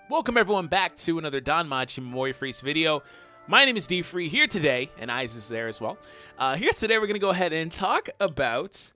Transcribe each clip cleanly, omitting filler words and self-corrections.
Welcome everyone back to another DanMachi Memoria Freese video. My name is D-Freezy here today, and Eyes is there as well. Here today we're going to go ahead and talk about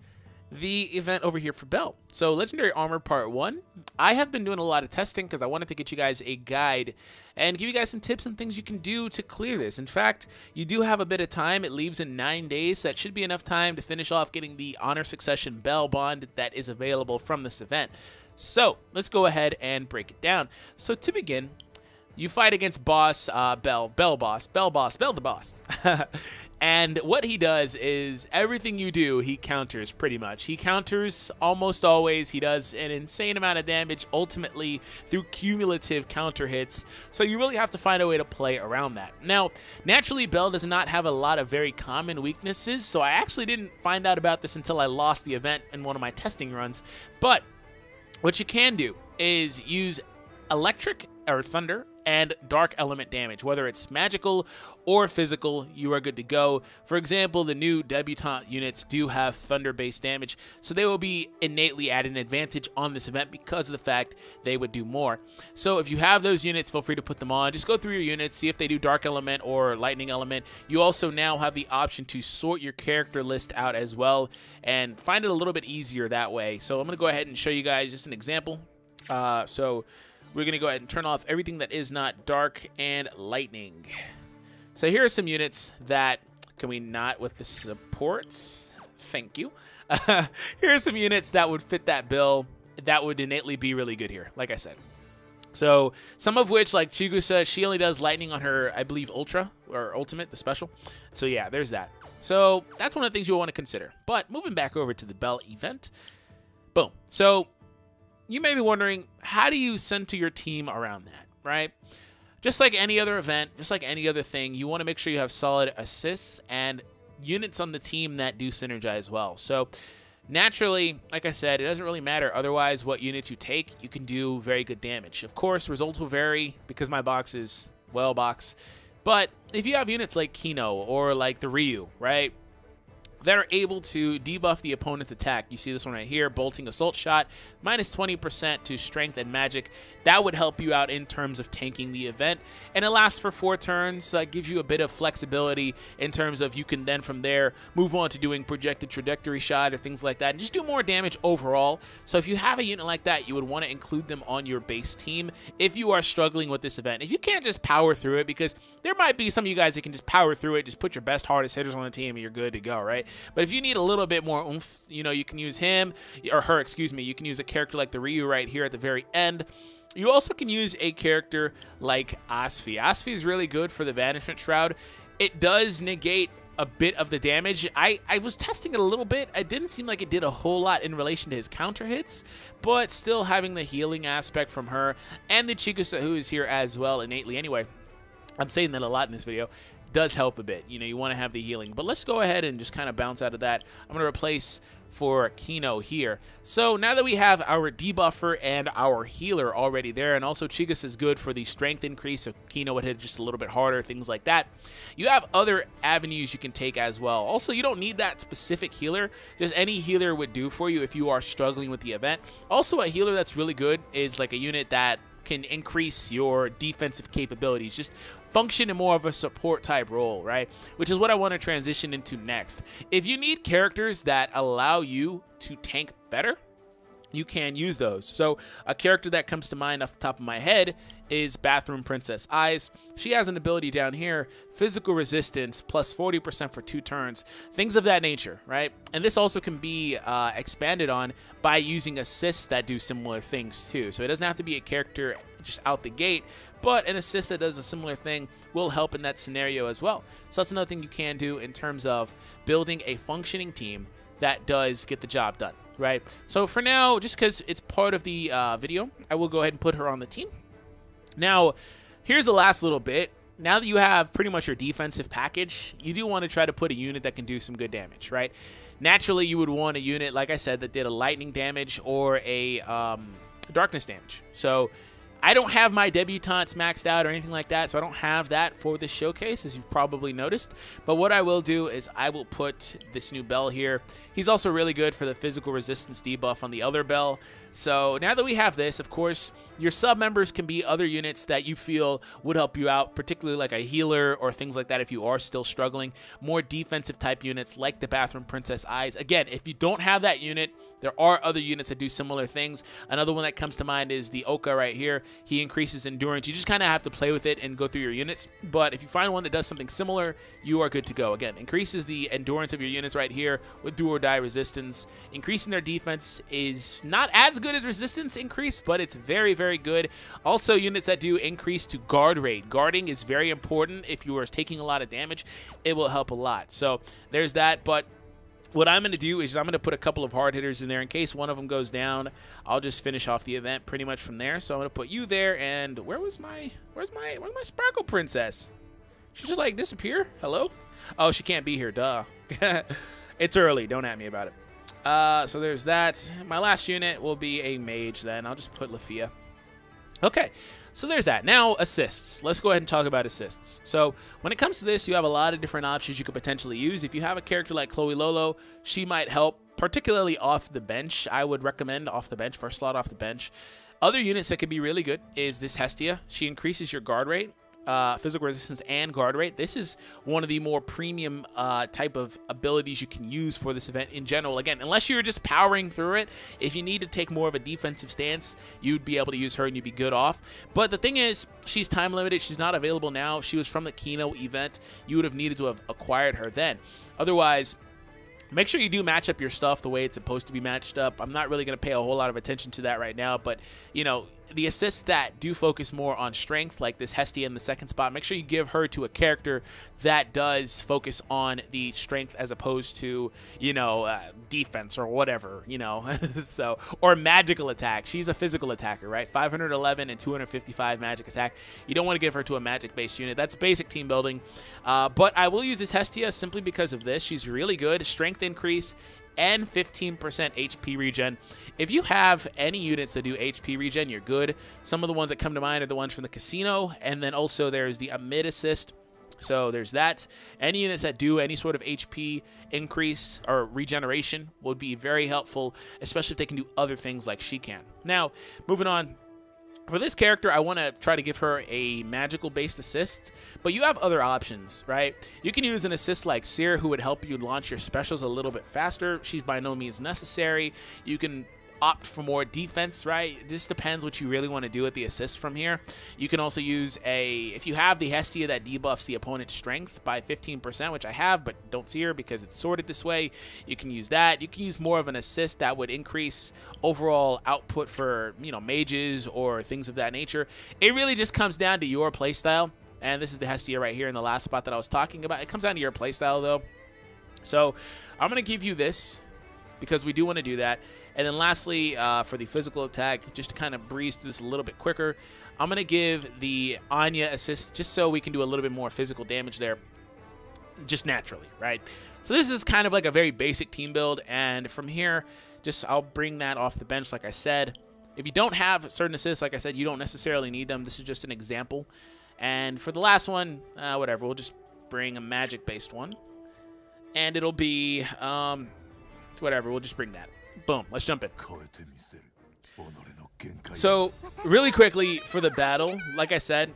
the event over here for Belle. So Legendary Armor Part 1. I have been doing a lot of testing because I wanted to get you guys a guide and give you guys some tips and things you can do to clear this. In fact, you do have a bit of time. It leaves in 9 days, so that should be enough time to finish off getting the Honor Succession Belle bond that is available from this event. So let's go ahead and break it down. So to begin, you fight against boss Belle the boss. And what he does is everything you do, he counters pretty much. He counters almost always. He does an insane amount of damage ultimately through cumulative counter hits. So you really have to find a way to play around that. Now, naturally, Belle does not have a lot of very common weaknesses. So I actually didn't find out about this until I lost the event in one of my testing runs. But what you can do is use electric or thunder and dark element damage. Whether it's magical or physical, you are good to go. For example, the new debutante units do have thunder-based damage, so they will be innately at an advantage on this event because of the fact they would do more. So if you have those units, feel free to put them on. Just go through your units, see if they do dark element or lightning element. You also now have the option to sort your character list out as well and find it a little bit easier that way. So I'm going to go ahead and show you guys just an example. So we're going to go ahead and turn off everything that is not dark and lightning. So here are some units that, can we not with the supports? Thank you. Here are some units that would fit that bill that would innately be really good here, like I said. So some of which, like Chigusa, she only does lightning on her, I believe, Ultra or Ultimate, the special. So yeah, there's that. So that's one of the things you'll want to consider. But moving back over to the Belle event. Boom. So you may be wondering, how do you center your team around that, right? Just like any other event, just like any other thing, you want to make sure you have solid assists and units on the team that do synergize well. So naturally, like I said, it doesn't really matter otherwise what units you take, you can do very good damage. Of course, results will vary because my box is well box. But if you have units like Kino or like the Ryu, right, that are able to debuff the opponent's attack. You see this one right here, bolting assault shot, minus 20% to strength and magic. That would help you out in terms of tanking the event. And it lasts for 4 turns, gives you a bit of flexibility in terms of you can then from there move on to doing projected trajectory shot or things like that and just do more damage overall. So if you have a unit like that, you would want to include them on your base team if you are struggling with this event. If you can't just power through it, because there might be some of you guys that can just power through it, just put your best, hardest hitters on the team and you're good to go, right? But if you need a little bit more oomph, you know, you can use him, or her, excuse me. You can use a character like the Ryu right here at the very end. You also can use a character like aFreese. aFreese is really good for the Banishment Shroud. It does negate a bit of the damage. I was testing it a little bit. It didn't seem like it did a whole lot in relation to his counter hits, but still having the healing aspect from her and the Chigusa, who is here as well innately anyway. I'm saying that a lot in this video. Does help a bit. You know, you want to have the healing. But let's go ahead and just kind of bounce out of that. I'm going to replace for Kino here. So now that we have our debuffer and our healer already there, and also Chigusa is good for the strength increase, so Kino would hit just a little bit harder, things like that. You have other avenues you can take as well. Also, you don't need that specific healer. Just any healer would do for you if you are struggling with the event. Also, a healer that's really good is like a unit that can increase your defensive capabilities, just function in more of a support type role, right? Which is what I want to transition into next. If you need characters that allow you to tank better, you can use those. So a character that comes to mind off the top of my head is Bathroom Princess Eyes. She has an ability down here, physical resistance plus 40% for 2 turns, things of that nature, right? And this also can be expanded on by using assists that do similar things too. So it doesn't have to be a character just out the gate, but an assist that does a similar thing will help in that scenario as well. So that's another thing you can do in terms of building a functioning team that does get the job done, right? So for now, just because it's part of the video, I will go ahead and put her on the team. Now, here's the last little bit. Now that you have pretty much your defensive package, you do want to try to put a unit that can do some good damage, right? Naturally, you would want a unit, like I said, that did a lightning damage or a darkness damage. So I don't have my debutantes maxed out or anything like that, so I don't have that for this showcase, as you've probably noticed. But what I will do is I will put this new Belle here. He's also really good for the physical resistance debuff on the other Belle. So now that we have this, of course, your sub members can be other units that you feel would help you out, particularly like a healer or things like that if you are still struggling. More defensive type units like the Bathroom Princess Eyes. Again, if you don't have that unit, there are other units that do similar things. Another one that comes to mind is the Oka right here. He increases endurance. You just kind of have to play with it and go through your units. But if you find one that does something similar, you are good to go. Again, increases the endurance of your units right here with do or die resistance. Increasing their defense is not as good as resistance increase, but it's very, very good. Also, units that do increase to guard rate. Guarding is very important. If you are taking a lot of damage, it will help a lot. So there's that. But what I'm going to do is I'm going to put a couple of hard hitters in there in case one of them goes down. I'll just finish off the event pretty much from there. So I'm going to put you there. And where's my Sparkle Princess? She just like disappear? Hello? Oh, she can't be here. Duh. It's early. Don't at me about it. So there's that. My last unit will be a mage then. I'll just put Lafia. Okay, so there's that. Now, assists. Let's go ahead and talk about assists. So when it comes to this, you have a lot of different options you could potentially use. If you have a character like Chloe Lolo, she might help, particularly off the bench. I would recommend off the bench, first slot off the bench. Other units that could be really good is this Hestia. She increases your guard rate, physical resistance, and guard rate. This is one of the more premium type of abilities you can use for this event in general. Again, unless you're just powering through it, if you need to take more of a defensive stance, you'd be able to use her and you'd be good off. But the thing is, she's time limited. She's not available now. She was from the Kino event. You would have needed to have acquired her then. Otherwise, make sure you do match up your stuff the way it's supposed to be matched up. I'm not really going to pay a whole lot of attention to that right now, but, you know, the assists that do focus more on strength, like this Hestia in the second spot, make sure you give her to a character that does focus on the strength as opposed to, you know, defense or whatever, you know, so, or magical attack. She's a physical attacker, right? 511 and 255 magic attack. You don't want to give her to a magic-based unit. That's basic team building, but I will use this Hestia simply because of this. She's really good. Strength increase and 15% HP regen. If you have any units that do HP regen, you're good. Some of the ones that come to mind are the ones from the casino, and then also there's the Amid Assist. So there's that. Any units that do any sort of HP increase or regeneration would be very helpful, especially if they can do other things like she can. Now, moving on. For this character, I want to try to give her a magical-based assist, but you have other options, right? You can use an assist like Seer, who would help you launch your specials a little bit faster. She's by no means necessary. You can opt for more defense, right? It just depends what you really want to do with the assist from here. You can also use if you have the Hestia that debuffs the opponent's strength by 15%, which I have, but don't see her because it's sorted this way, you can use that. You can use more of an assist that would increase overall output for, you know, mages or things of that nature. It really just comes down to your playstyle, and this is the Hestia right here in the last spot that I was talking about. It comes down to your playstyle, though. So I'm going to give you this, because we do want to do that. And then lastly, for the physical attack, just to kind of breeze through this a little bit quicker, I'm going to give the Anya assist just so we can do a little bit more physical damage there, just naturally, right? So this is kind of like a very basic team build, and from here, just I'll bring that off the bench like I said. If you don't have certain assists, like I said, you don't necessarily need them. This is just an example. And for the last one, whatever, we'll just bring a magic-based one. And it'll be... whatever, we'll just bring that. Boom, let's jump in. So, really quickly for the battle, like I said,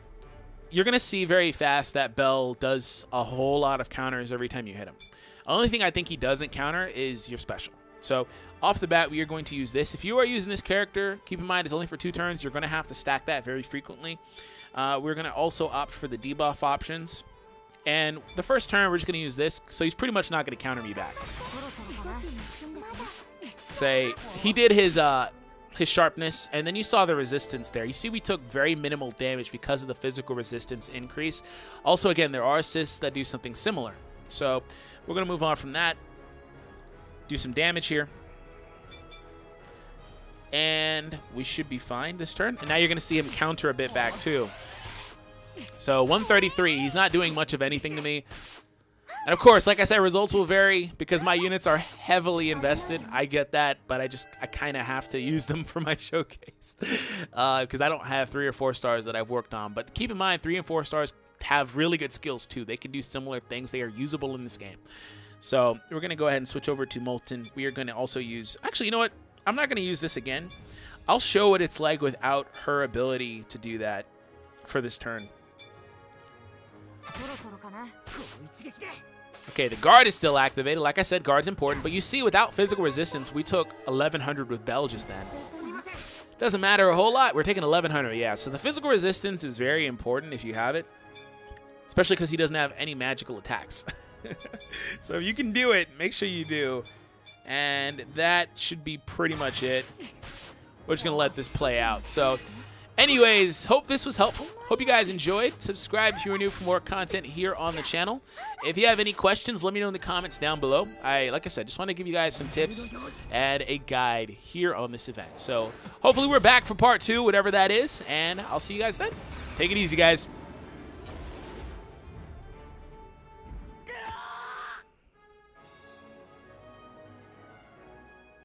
you're going to see very fast that Bell does a whole lot of counters every time you hit him. The only thing I think he doesn't counter is your special. So, off the bat, we are going to use this. If you are using this character, keep in mind it's only for 2 turns. You're going to have to stack that very frequently. We're going to also opt for the debuff options. And the first turn, we're just going to use this, so he's pretty much not going to counter me back. Say, he did his sharpness, and then you saw the resistance there. You see we took very minimal damage because of the physical resistance increase. Also, again, there are assists that do something similar. So we're going to move on from that. Do some damage here. And we should be fine this turn. And now you're going to see him counter a bit back, too. So 133, he's not doing much of anything to me. And of course, like I said, results will vary because my units are heavily invested. I get that, but I kind of have to use them for my showcase because I don't have 3 or 4 stars that I've worked on. But keep in mind, 3 and 4 stars have really good skills too. They can do similar things. They are usable in this game. So we're going to go ahead and switch over to Molten. We are going to also use... Actually, you know what? I'm not going to use this again. I'll show what it's like without her ability to do that for this turn. Okay, the guard is still activated. Like I said, guard's important. But you see, without physical resistance, we took 1100 with Bell just then. Doesn't matter a whole lot. We're taking 1100, yeah. So the physical resistance is very important if you have it. Especially because he doesn't have any magical attacks. So if you can do it, make sure you do. And that should be pretty much it. We're just going to let this play out. So anyways, hope this was helpful. Hope you guys enjoyed. Subscribe if you are new for more content here on the channel. If you have any questions, let me know in the comments down below. Like I said, just want to give you guys some tips and a guide here on this event. So hopefully we're back for part 2, whatever that is. And I'll see you guys then. Take it easy, guys.